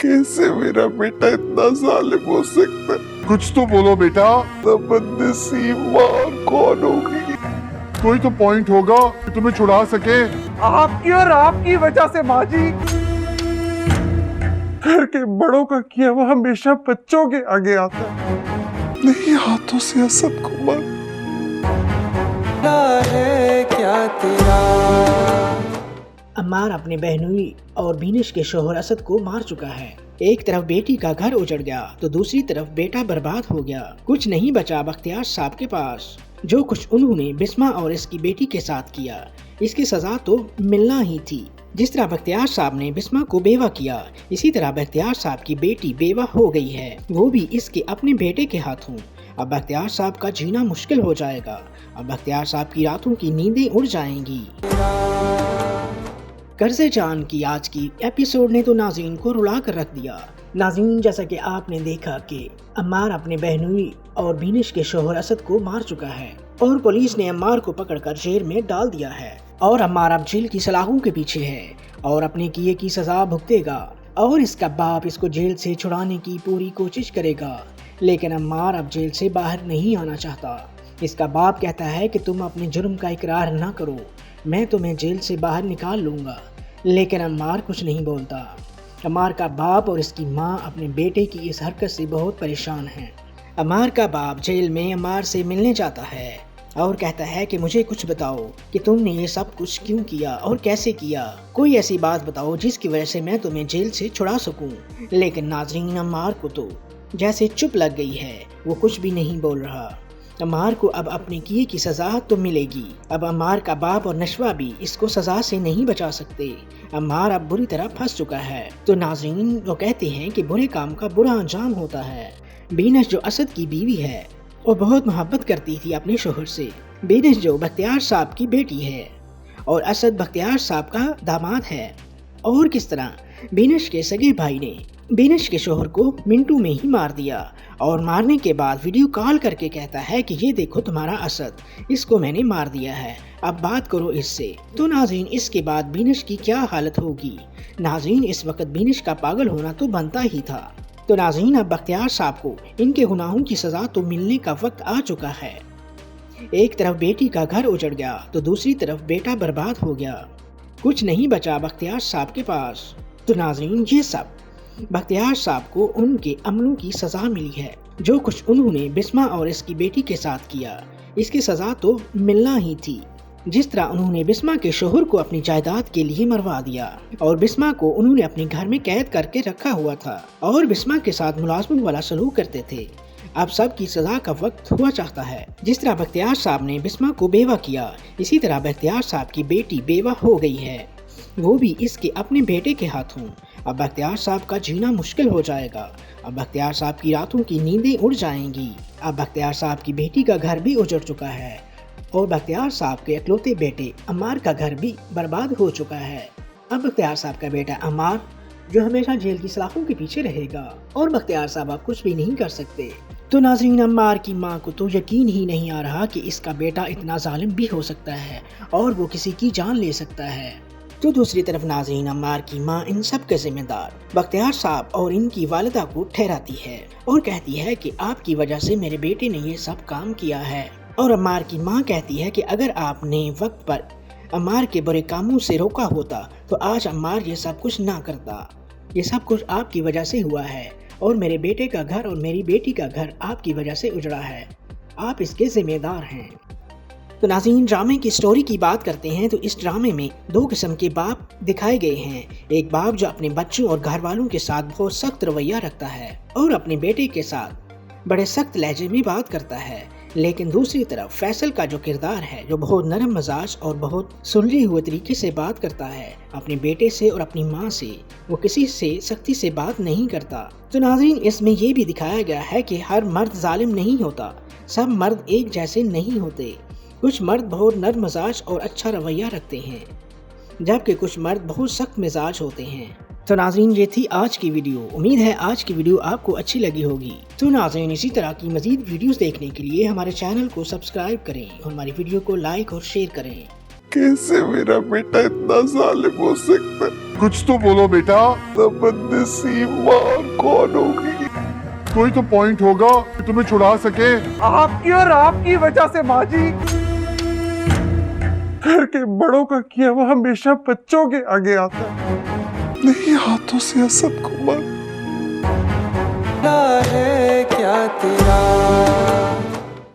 कैसे मेरा बेटा इतना जालिम हो सकता है? कुछ तो बोलो बेटा। बदनसीब माँ कौन होगी? कोई तो पॉइंट होगा कि तुम्हें छुड़ा सके। आपकी और आपकी वजह से माँ जी, घर के बड़ों का किया वो हमेशा बच्चों के आगे आता है। नहीं हाथों से असद को मार है क्या तेरा। अम्मार अपने बहनोई और बीनिश के शोहर असद को मार चुका है। एक तरफ बेटी का घर उजड़ गया तो दूसरी तरफ बेटा बर्बाद हो गया। कुछ नहीं बचा बख्तियार साहब के पास। जो कुछ उन्होंने बिस्मा और इसकी बेटी के साथ किया, इसकी सजा तो मिलना ही थी। जिस तरह बख्तियार साहब ने बिस्मा को बेवा किया, इसी तरह बख्तियार साहब की बेटी बेवा हो गई है, वो भी इसके अपने बेटे के हाथों। अब बख्तियार साहब का जीना मुश्किल हो जाएगा। अब बख्तियार साहब की रातों की नींदें उड़ जाएंगी। कर्ज़े जान की आज की एपिसोड ने तो नाज़रीन को रुला कर रख दिया। नाज़रीन, जैसा कि आपने देखा कि अम्मार अपने बहनोई और बीनिश के शोहर असद को मार चुका है और पुलिस ने अम्मार को पकड़कर जेल में डाल दिया है और अम्मार अब जेल की सलाखों के पीछे है और अपने किए की सजा भुगतेगा और इसका बाप इसको जेल से छुड़ाने की पूरी कोशिश करेगा। लेकिन अम्मार अब जेल से बाहर नहीं आना चाहता। इसका बाप कहता है कि तुम अपने जुर्म का इकरार ना करो, मैं तुम्हें जेल से बाहर निकाल लूँगा। लेकिन अम्मार कुछ नहीं बोलता। अम्मार का बाप और इसकी माँ अपने बेटे की इस हरकत से बहुत परेशान हैं। अम्मार का बाप जेल में अम्मार से मिलने जाता है और कहता है कि मुझे कुछ बताओ कि तुमने ये सब कुछ क्यों किया और कैसे किया। कोई ऐसी बात बताओ जिसकी वजह से मैं तुम्हें जेल से छुड़ा सकूं। लेकिन नाज़रीन, अम्मार को तो जैसे चुप लग गई है, वो कुछ भी नहीं बोल रहा। अम्मार को अब अपने किए की सजा तो मिलेगी। अब अम्मार का बाप और नशवा भी इसको सजा से नहीं बचा सकते। अम्मार अब बुरी तरह फंस चुका है। तो नाज़रीन, वो कहते हैं कि बुरे काम का बुरा अंजाम होता है। बीनिश जो असद की बीवी है, वो बहुत मोहब्बत करती थी अपने शोहर से। बीनिश जो बख्तियार साहब की बेटी है और असद बख्तियार साहब का दामाद है। और किस तरह बीनिश के सगे भाई ने बीनिश के शोहर को मिनटों में ही मार दिया और मारने के बाद वीडियो कॉल करके कहता है कि ये देखो तुम्हारा असद, इसको मैंने मार दिया है, अब बात करो इससे। तो नाज़रीन, इसके बाद बीनिश की क्या हालत होगी। नाज़रीन, इस वक्त बीनिश का पागल होना तो बनता ही था। तो नाज़रीन, अब बख्तियार साहब को इनके गुनाहों की सजा तो मिलने का वक्त आ चुका है। एक तरफ बेटी का घर उजड़ गया तो दूसरी तरफ बेटा बर्बाद हो गया। कुछ नहीं बचा बख्तियार साहब के पास। तो नाज़रीन, ये सब बख्तियार साहब को उनके अमलों की सजा मिली है। जो कुछ उन्होंने बिस्मा और इसकी बेटी के साथ किया, इसकी सजा तो मिलना ही थी। जिस तरह उन्होंने बिस्मा के शोहर को अपनी जायदाद के लिए मरवा दिया और बिस्मा को उन्होंने अपने घर में कैद करके रखा हुआ था और बिस्मा के साथ मुलाजमत वाला सलूक करते थे, अब सब की सजा का वक्त हुआ चाहता है। जिस तरह बख्तियार साहब ने बिस्मा को बेवा किया, इसी तरह बख्तियार साहब की बेटी बेवा हो गई है, वो भी इसके अपने बेटे के हाथों। अब बख्तियार साहब का जीना मुश्किल हो जाएगा। अब बख्तियार साहब की रातों की नींदें उड़ जाएंगी। अब बख्तियार साहब की बेटी का घर भी उजड़ चुका है और बख्तियार साहब के इकलौते बेटे अम्मार का घर भी बर्बाद हो चुका है। अब बख्तियार साहब का बेटा अम्मार जो हमेशा जेल की सलाखों के पीछे रहेगा और बख्तियार साहब अब कुछ भी नहीं कर सकते। तो नाज़रीन, अम्मार की माँ को तो यकीन ही नहीं आ रहा कि इसका बेटा इतना जालिम भी हो सकता है और वो किसी की जान ले सकता है। तो दूसरी तरफ नाज़रीन, अम्मार की माँ इन सब के जिम्मेदार बख्तियार साहब और इनकी वालिदा को ठहराती है और कहती है कि आपकी वजह से मेरे बेटे ने ये सब काम किया है। और अम्मार की माँ कहती है कि अगर आपने वक्त पर अम्मार के बुरे कामों से रोका होता तो आज अम्मार ये सब कुछ ना करता। ये सब कुछ आपकी वजह से हुआ है और मेरे बेटे का घर और मेरी बेटी का घर आपकी वजह से उजड़ा है। आप इसके जिम्मेदार हैं। तो नाज़रीन, ड्रामे की स्टोरी की बात करते हैं तो इस ड्रामे में दो किस्म के बाप दिखाए गए हैं। एक बाप जो अपने बच्चों और घर वालों के साथ बहुत सख्त रवैया रखता है और अपने बेटे के साथ बड़े सख्त लहजे में बात करता है। लेकिन दूसरी तरफ फैसल का जो किरदार है, जो बहुत नरम मिजाज और बहुत सुलझे हुए तरीके से बात करता है अपने बेटे से और अपनी माँ से, वो किसी से सख्ती से बात नहीं करता। तो नाज़रीन, इसमें ये भी दिखाया गया है कि हर मर्द जालिम नहीं होता, सब मर्द एक जैसे नहीं होते। कुछ मर्द बहुत नरम मिजाज और अच्छा रवैया रखते हैं, जबकि कुछ मर्द बहुत सख्त मिजाज होते हैं। तो नाज़रीन, ये थी आज की वीडियो। उम्मीद है आज की वीडियो आपको अच्छी लगी होगी। तो नाज़रीन, इसी तरह की मज़ीद वीडियोस देखने के लिए हमारे चैनल को सब्सक्राइब करें और हमारी वीडियो को लाइक और शेयर करें। कैसे मेरा बेटा इतना जालिम हो सकता है? कुछ तो बोलो बेटा। बदनसीब माँ कौन होगी? कोई तो पॉइंट होगा कि तुम्हें छुड़ा सके। आपकी और आपकी वजह से माँ जी, घर के बड़ों का किया हुआ हमेशा बच्चों के आगे आता है। नहीं हाथों से असद को मार। है क्या तेरा